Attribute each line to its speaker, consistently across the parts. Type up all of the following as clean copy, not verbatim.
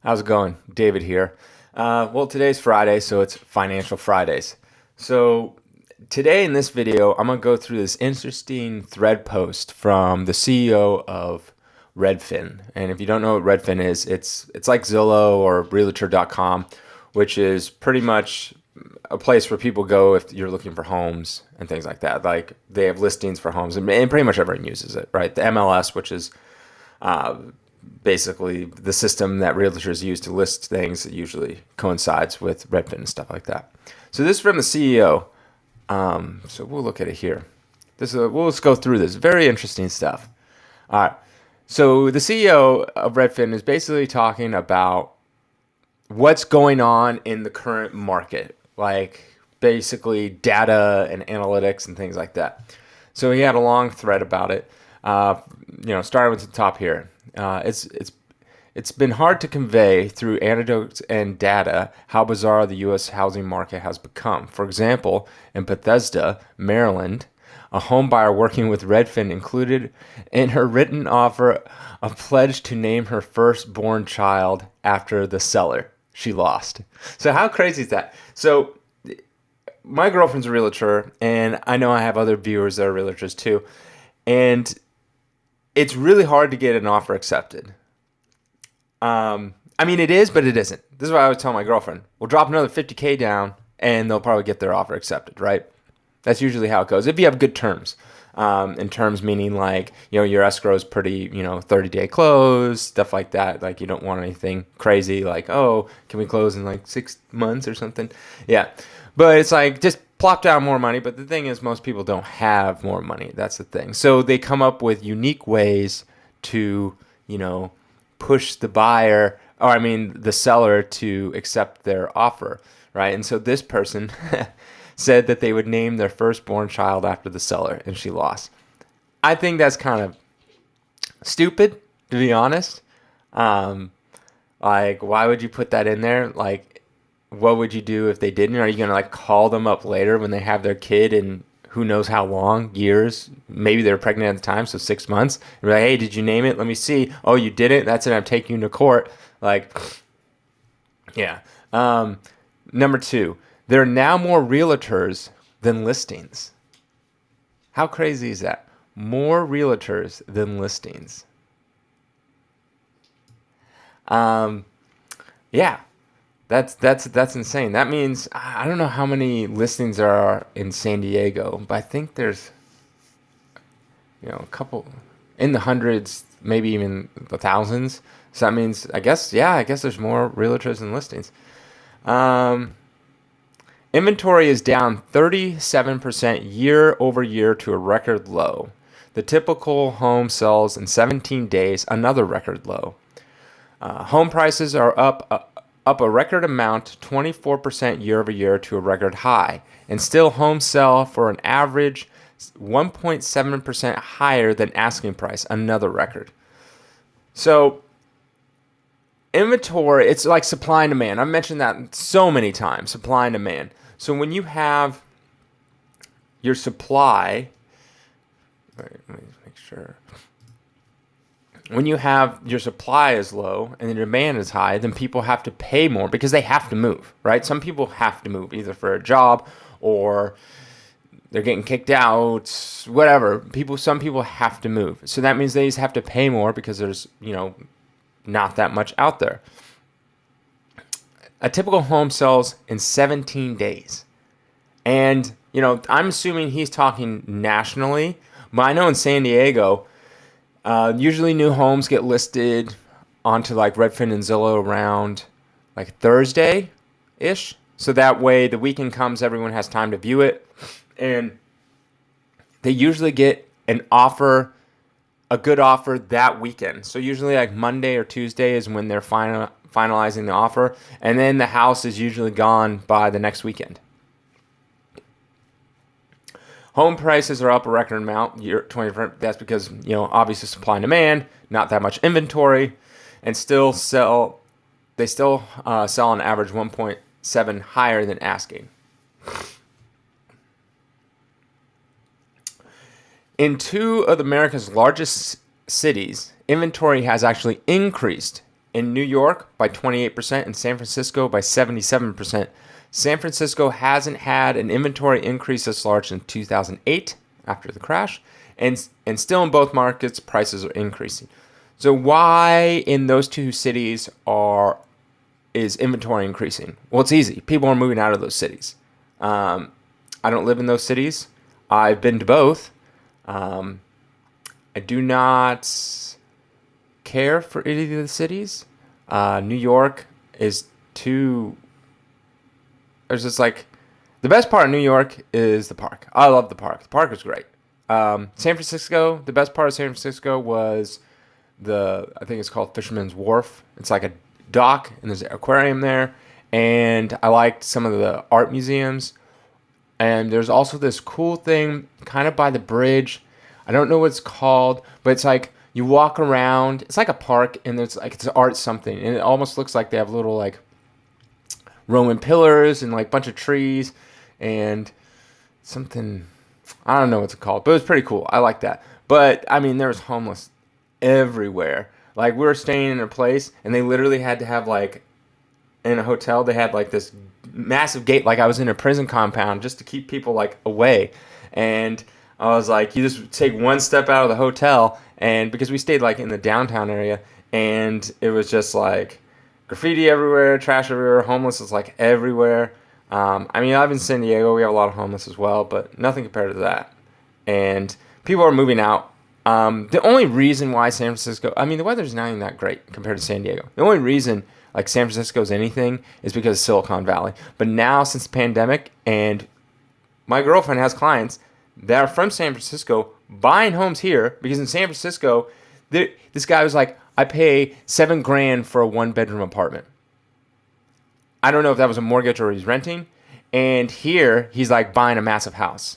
Speaker 1: How's it going? David here. Well, today's Friday, so it's Financial Fridays. So, today in this video, I'm going to go through this interesting thread post from the CEO of Redfin. And if you don't know what Redfin is, it's like Zillow or Realtor.com, which is pretty much a place where people go if you're looking for homes and things like that. Like they have listings for homes, and pretty much everyone uses it, right? The MLS, which is uh, basically the system that realtors use to list things that usually coincides with Redfin and stuff like that. So this is from the CEO. So we'll look at it here. We'll just go through this. Very interesting stuff. All right. So the CEO of Redfin is basically talking about what's going on in the current market, like basically data and analytics and things like that. So he had a long thread about it. Starting with the top here. It's been hard to convey through anecdotes and data how bizarre the U.S. housing market has become. For example, in Bethesda, Maryland, a home buyer working with Redfin included in her written offer a pledge to name her firstborn child after the seller she lost. So how crazy is that? So my girlfriend's a realtor, and I know I have other viewers that are realtors too, and it's really hard to get an offer accepted. I mean, it is, but it isn't. This is what I would tell my girlfriend. We'll drop another 50K down, and they'll probably get their offer accepted, right? That's usually how it goes. If you have good terms, in terms meaning like, your escrow is pretty, 30-day close, stuff like that. Like you don't want anything crazy like, oh, can we close in like 6 months or something? Yeah. But it's like, just plop down more money. But the thing is, most people don't have more money. That's the thing. So they come up with unique ways to, push the buyer, or I mean, the seller to accept their offer, right? And so this person said that they would name their firstborn child after the seller, and she lost. I think that's kind of stupid, to be honest. Um, like, why would you put that in there? Like, what would you do if they didn't? Are you gonna like call them up later when they have their kid and who knows how long, years? Maybe they were pregnant at the time, so 6 months. And be like, hey, did you name it? Let me see. Oh, you didn't? That's it. I'm taking you to court. Like, yeah. Number two, there are now more realtors than listings. How crazy is that? More realtors than listings. Um, yeah, that's insane. That means I don't know how many listings there are in San Diego, but I think there's a couple in the hundreds, maybe even the thousands. So that means I guess there's more realtors than listings. Um, Inventory is down 37% year over year to a record low. The typical home sells in 17 days, another record low. Home prices are up a record amount, 24% year over year to a record high, and still homes sell for an average 1.7% higher than asking price, another record. So inventory, it's like supply and demand. I've mentioned that so many times, supply and demand. So when you have your supply, right, let me make sure. When you have your supply is low and the demand is high, then people have to pay more because they have to move, right? Some people have to move either for a job or they're getting kicked out, whatever. Some people have to move. So that means they just have to pay more because there's, not that much out there. A typical home sells in 17 days. And, I'm assuming he's talking nationally, but I know in San Diego, usually new homes get listed onto like Redfin and Zillow around like Thursday ish. So that way the weekend comes, everyone has time to view it. And they usually get a good offer that weekend. So usually like Monday or Tuesday is when they're finalizing the offer. And then the house is usually gone by the next weekend. Home prices are up a record amount, year 20. That's because obviously supply and demand, not that much inventory, and they still sell on average 1.7 higher than asking. In two of America's largest cities, inventory has actually increased in New York by 28%, and San Francisco by 77%. San Francisco hasn't had an inventory increase this large since 2008 after the crash, and still in both markets, prices are increasing. So why in those two cities is inventory increasing? Well, it's easy. People are moving out of those cities. I don't live in those cities. I've been to both. I do not care for any of the cities. New York is too. There's just like the best part of New York is the park. I love the park. The park is great. San Francisco, the best part of San Francisco was I think it's called Fisherman's Wharf. It's like a dock and there's an aquarium there. And I liked some of the art museums. And there's also this cool thing kind of by the bridge. I don't know what it's called, but it's like you walk around. It's like a park and there's like it's art something. And it almost looks like they have little like Roman pillars and like a bunch of trees and something. I don't know what it's called, but it was pretty cool. I like that. But I mean, there was homeless everywhere. Like we were staying in a place and they literally had to have like in a hotel, they had like this massive gate, like I was in a prison compound just to keep people like away. And I was like, you just take one step out of the hotel, and because we stayed like in the downtown area, and it was just like graffiti everywhere, trash everywhere, homeless is like everywhere. I mean, I live in San Diego, we have a lot of homeless as well, but nothing compared to that. And people are moving out. The only reason why San Francisco, I mean, the weather's not even that great compared to San Diego. The only reason like San Francisco's anything is because of Silicon Valley. But now since the pandemic, and my girlfriend has clients that are from San Francisco buying homes here because in San Francisco, this guy was like, I pay $7,000 for a 1-bedroom apartment. I don't know if that was a mortgage or he's renting. And here he's like buying a massive house.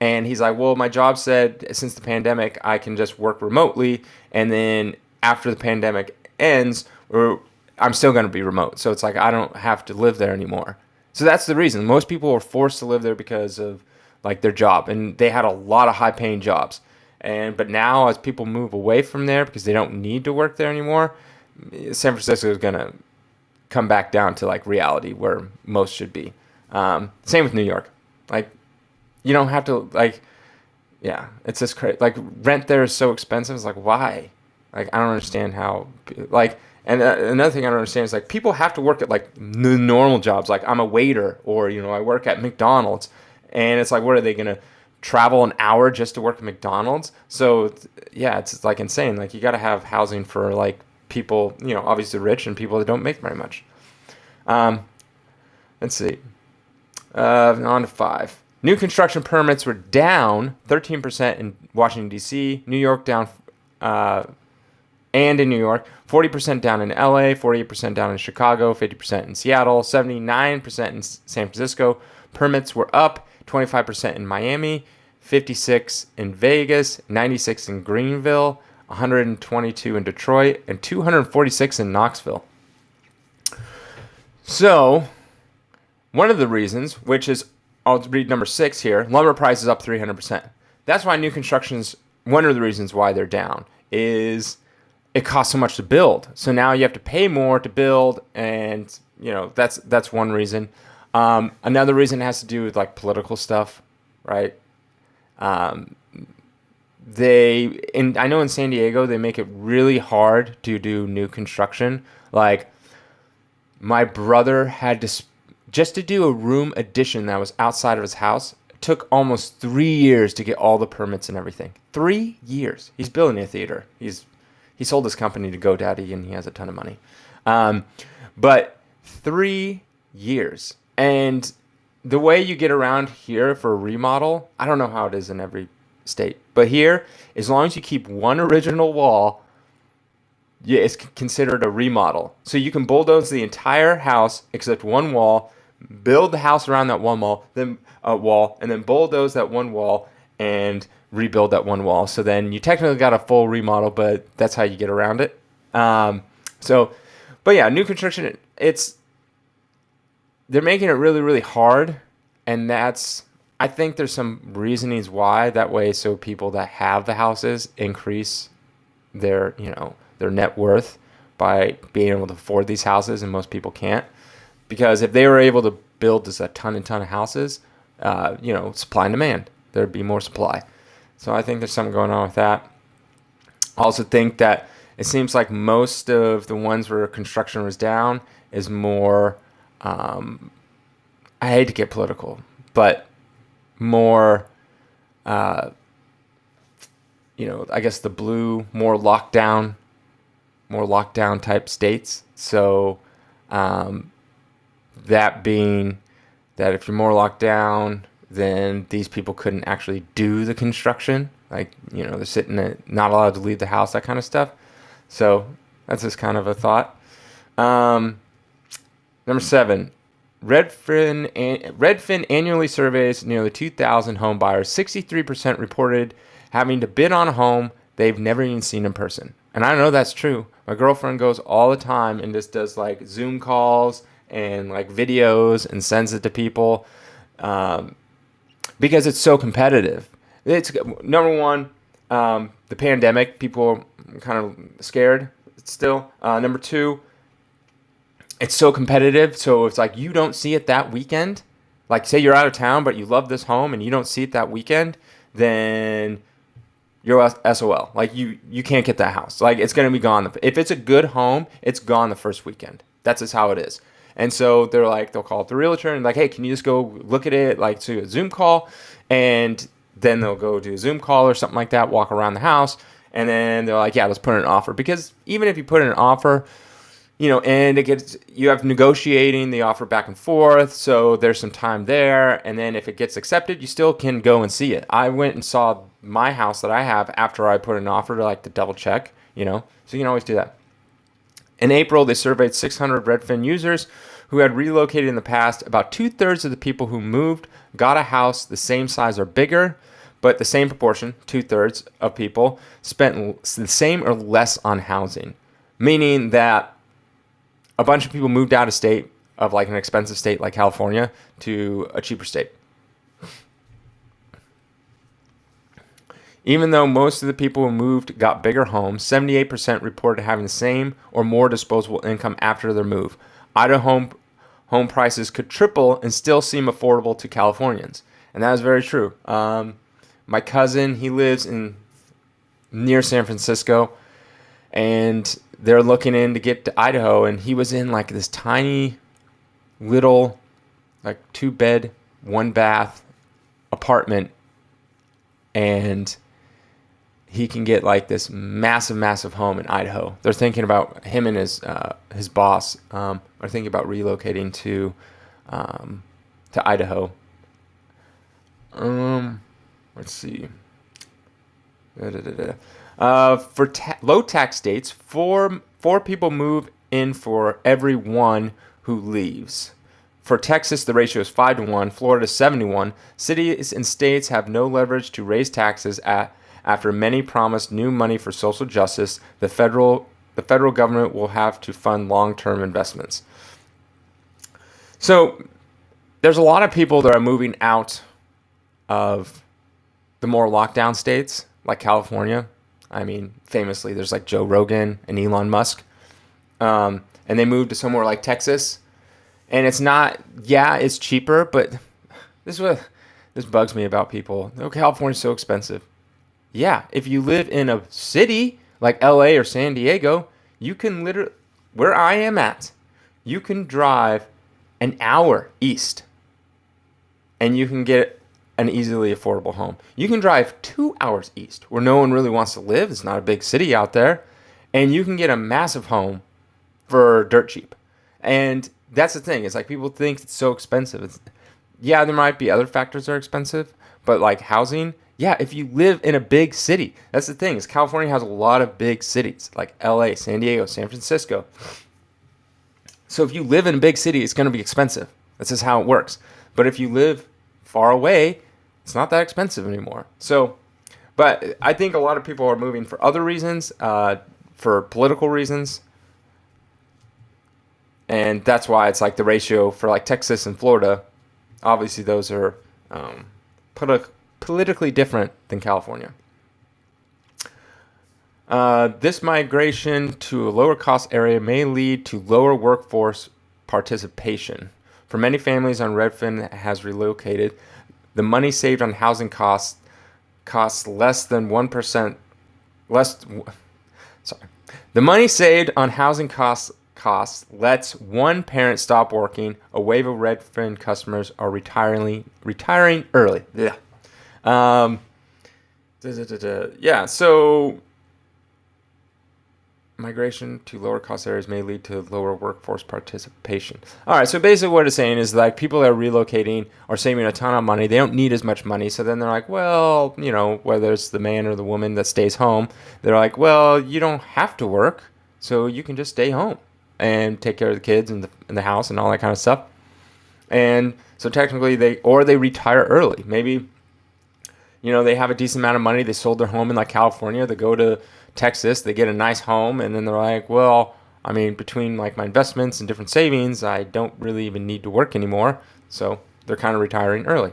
Speaker 1: And he's like, well, my job said since the pandemic, I can just work remotely. And then after the pandemic ends, I'm still going to be remote. So it's like, I don't have to live there anymore. So that's the reason. Most people were forced to live there because of like their job. And they had a lot of high paying jobs. But now as people move away from there because they don't need to work there anymore, San Francisco is going to come back down to like reality where most should be. Same with New York. Like, you don't have to like, yeah, it's just crazy. Like rent there is so expensive. It's like, why? Like, I don't understand how, like, and another thing I don't understand is like people have to work at like the normal jobs. Like I'm a waiter or, I work at McDonald's, and it's like, what are they going to travel an hour just to work at McDonald's? So yeah, it's like insane. Like you got to have housing for like people, obviously rich and people that don't make very much. Let's see. On to 5. New construction permits were down 13% in Washington, D.C., New York down, and in New York, 40% down in L.A., 48% down in Chicago, 50% in Seattle, 79% in San Francisco. Permits were up 25% in Miami, 56% in Vegas, 96% in Greenville, 122% in Detroit, and 246% in Knoxville. So, one of the reasons, which is, I'll read number 6 here, lumber prices up 300%. That's why new construction's, one of the reasons why they're down, is it costs so much to build. So now you have to pay more to build, and, that's one reason. Another reason has to do with, like, political stuff, right? I know in San Diego, they make it really hard to do new construction. Like, my brother had to, just to do a room addition that was outside of his house, it took almost 3 years to get all the permits and everything. 3 years. He's building a theater. He sold his company to GoDaddy, and he has a ton of money. But 3 years. And the way you get around here for a remodel, I don't know how it is in every state, but here, as long as you keep one original wall, yeah, it's considered a remodel. So you can bulldoze the entire house except one wall, build the house around that one wall, then and then bulldoze that one wall and rebuild that one wall. So then you technically got a full remodel, but that's how you get around it. But yeah, new construction, they're making it really, really hard, and I think there's some reasonings why that way, so people that have the houses increase their net worth. by being able to afford these houses, and most people can't. Because if they were able to build just a ton and ton of houses, supply and demand, there'd be more supply. So I think there's something going on with that. I also think that it seems like most of the ones where construction was down is more, I hate to get political, but more, I guess the blue, more lockdown type states. So that being that if you're more locked down, then these people couldn't actually do the construction. Like, they're sitting there, not allowed to leave the house, that kind of stuff. So that's just kind of a thought. Number 7, Redfin annually surveys nearly 2,000 home buyers. 63% reported having to bid on a home they've never even seen in person. And I know that's true. My girlfriend goes all the time and just does like Zoom calls and like videos and sends it to people because it's so competitive. It's number one, the pandemic. People are kind of scared still. Number 2, it's so competitive. So it's like you don't see it that weekend. Like say you're out of town, but you love this home and you don't see it that weekend, then you're SOL. Like you can't get that house. Like it's going to be gone. If it's a good home, it's gone the first weekend. That's just how it is. And so they'll call up the realtor and like, hey, can you just go look at it? Like to a Zoom call. And then they'll go do a Zoom call or something like that, walk around the house. And then they're like, yeah, let's put in an offer. Because even if you put in an offer, and you have negotiating the offer back and forth. So there's some time there. And then if it gets accepted, you still can go and see it. I went and saw my house that I have after I put an offer to double check, so you can always do that. In April, they surveyed 600 Redfin users who had relocated in the past. About 2/3 of the people who moved got a house the same size or bigger, but the same proportion, 2/3 of people, spent the same or less on housing, meaning that a bunch of people moved out of state, of like an expensive state like California, to a cheaper state. Even though most of the people who moved got bigger homes, 78% reported having the same or more disposable income after their move. Idaho home prices could triple and still seem affordable to Californians. And that is very true. My cousin, he lives near San Francisco, and they're looking in to get to Idaho, and he was in like this tiny little like 2-bed, 1-bath apartment, and he can get like this massive home in Idaho. They're thinking about him and his boss are thinking about relocating to Idaho. Let's see. For low tax states, four people move in for every one who leaves. For Texas, the ratio is 5-1. Florida is 7-1. Cities and states have no leverage to raise taxes after many promised new money for social justice. The federal government will have to fund long-term investments. So there's a lot of people that are moving out of the more lockdown states like California. I mean, famously, there's like Joe Rogan and Elon Musk. And they moved to somewhere like Texas. And it's not, it's cheaper, but this bugs me about people. Oh, California's so expensive. Yeah, if you live in a city like LA or San Diego, you can literally, where I am at, you can drive an hour east and you can get an easily affordable home. You can drive 2 hours east where no one really wants to live. It's not a big city out there. And you can get a massive home for dirt cheap. And that's the thing. It's like people think it's so expensive. There might be other factors that are expensive, but like housing, if you live in a big city, that's the thing. Is California has a lot of big cities like LA, San Diego, San Francisco. So if you live in a big city, it's going to be expensive. That's just how it works. But if you live far away, it's not that expensive anymore. So, but I think a lot of people are moving for other reasons, for political reasons. And that's why it's like the ratio for like Texas and Florida. Obviously, those are politically different than California. This migration to a lower cost area may lead to lower workforce participation. For many families on Redfin that has relocated, the money saved on housing costs less than 1% less. Sorry, the money saved on housing costs lets one parent stop working. A wave of Redfin customers are retiring early. Yeah. Um, Yeah. So migration to lower cost areas may lead to lower workforce participation. All right, so basically what it's saying is like people that are relocating are saving a ton of money. They don't need as much money. So then they're like, well, whether it's the man or the woman that stays home, they're like, well, you don't have to work. So you can just stay home and take care of the kids and the house and all that kind of stuff. And so technically they retire early. Maybe they have a decent amount of money. They sold their home in like California. They go to Texas. They get a nice home, and then they're like, well, I mean, between like my investments and different savings, I don't really even need to work anymore. So they're kind of retiring early.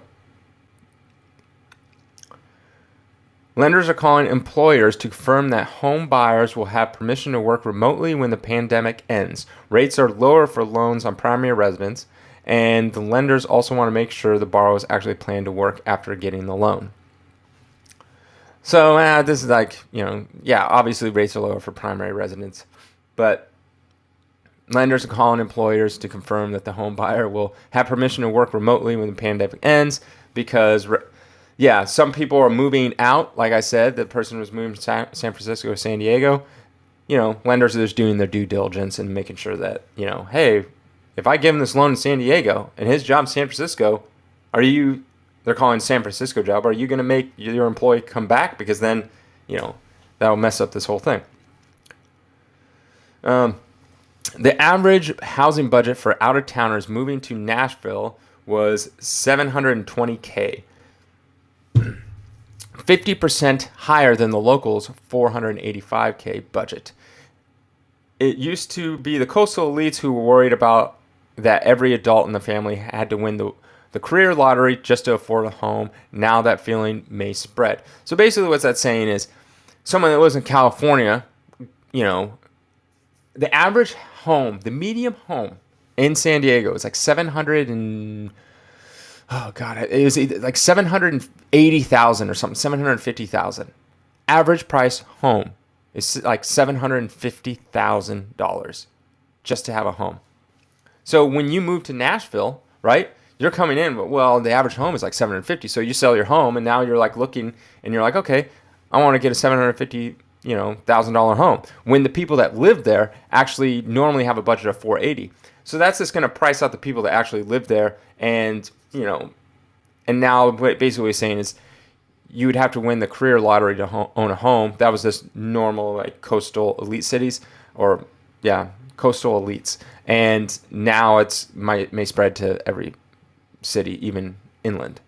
Speaker 1: Lenders are calling employers to confirm that home buyers will have permission to work remotely when the pandemic ends. Rates are lower for loans on primary residence, and the lenders also want to make sure the borrowers actually plan to work after getting the loan. So this is like, obviously rates are lower for primary residents, but lenders are calling employers to confirm that the home buyer will have permission to work remotely when the pandemic ends because, some people are moving out. Like I said, the person was moving from San Francisco to San Diego. Lenders are just doing their due diligence and making sure that, hey, if I give him this loan in San Diego and his job in San Francisco, they're calling San Francisco job, are you going to make your employee come back? Because then, that'll mess up this whole thing. The average housing budget for out-of-towners moving to Nashville was $720K, 50% higher than the locals' $485K budget. It used to be the coastal elites who were worried about that every adult in the family had to win the career lottery just to afford a home. Now that feeling may spread. So basically what that's saying is someone that lives in California, the average home, the medium home in San Diego is like it was like 780,000 or something, 750,000. Average price home is like $750,000 just to have a home. So when you move to Nashville, right? You're coming in, but the average home is like 750. So you sell your home, and now you're like looking, and you're like, okay, I want to get a $750,000 home. When the people that live there actually normally have a budget of 480. So that's just going to price out the people that actually live there, and and now what basically what he's saying is you would have to win the career lottery to own a home. That was just normal like coastal elite cities, coastal elites, and now may spread to every city, even inland.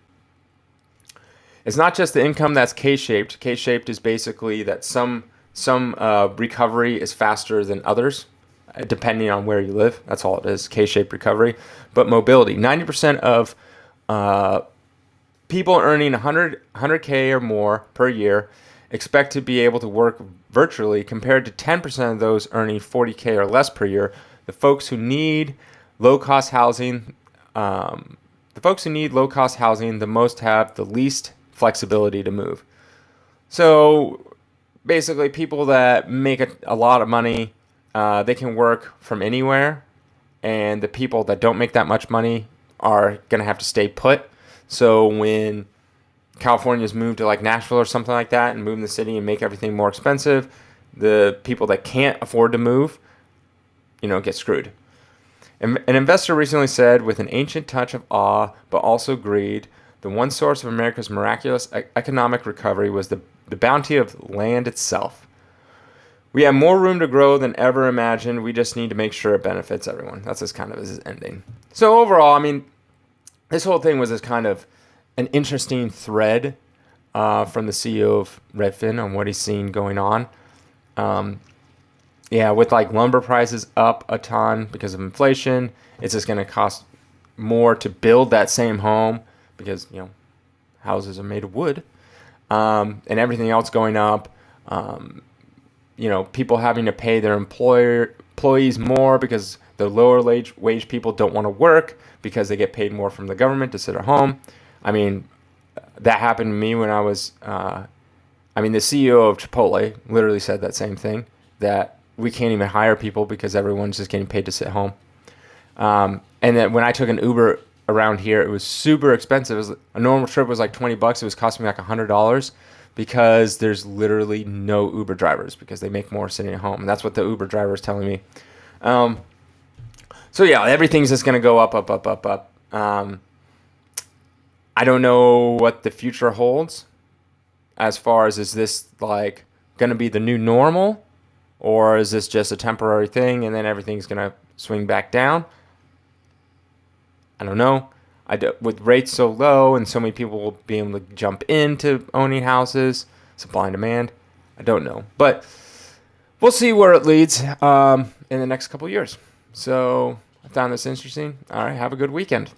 Speaker 1: It's not just the income that's K-shaped. K-shaped is basically that some recovery is faster than others, depending on where you live. That's all it is, K-shaped recovery. But mobility, 90% of people earning 100K or more per year expect to be able to work virtually, compared to 10% of those earning 40K or less per year. The folks who need low-cost housing, the most have the least flexibility to move. So basically, people that make a lot of money, they can work from anywhere, and the people that don't make that much money are going to have to stay put. So when California's moved to like Nashville or something like that and move in the city and make everything more expensive, the people that can't afford to move, get screwed. An investor recently said, with an ancient touch of awe but also greed, the one source of America's miraculous economic recovery was the bounty of land itself. We have more room to grow than ever imagined. We just need to make sure it benefits everyone. That's just kind of his ending. So overall, I mean, this whole thing was just kind of an interesting thread from the CEO of Redfin on what he's seen going on. With like lumber prices up a ton because of inflation, it's just going to cost more to build that same home because, houses are made of wood, and everything else going up. people having to pay their employees more because the lower wage people don't want to work because they get paid more from the government to sit at home. I mean, that happened to me when I was, the CEO of Chipotle literally said that same thing, that we can't even hire people because everyone's just getting paid to sit home. And then when I took an Uber around here, it was super expensive. A normal trip was like $20. It was costing me like $100 because there's literally no Uber drivers because they make more sitting at home. And that's what the Uber driver is telling me. So yeah, everything's just going to go up, up, up, up, up. I don't know what the future holds as far as, is this like going to be the new normal, or is this just a temporary thing and then everything's going to swing back down? I don't know. With rates so low and so many people will be able to jump into owning houses, supply and demand, I don't know. But we'll see where it leads in the next couple of years. So I found this interesting. All right, have a good weekend.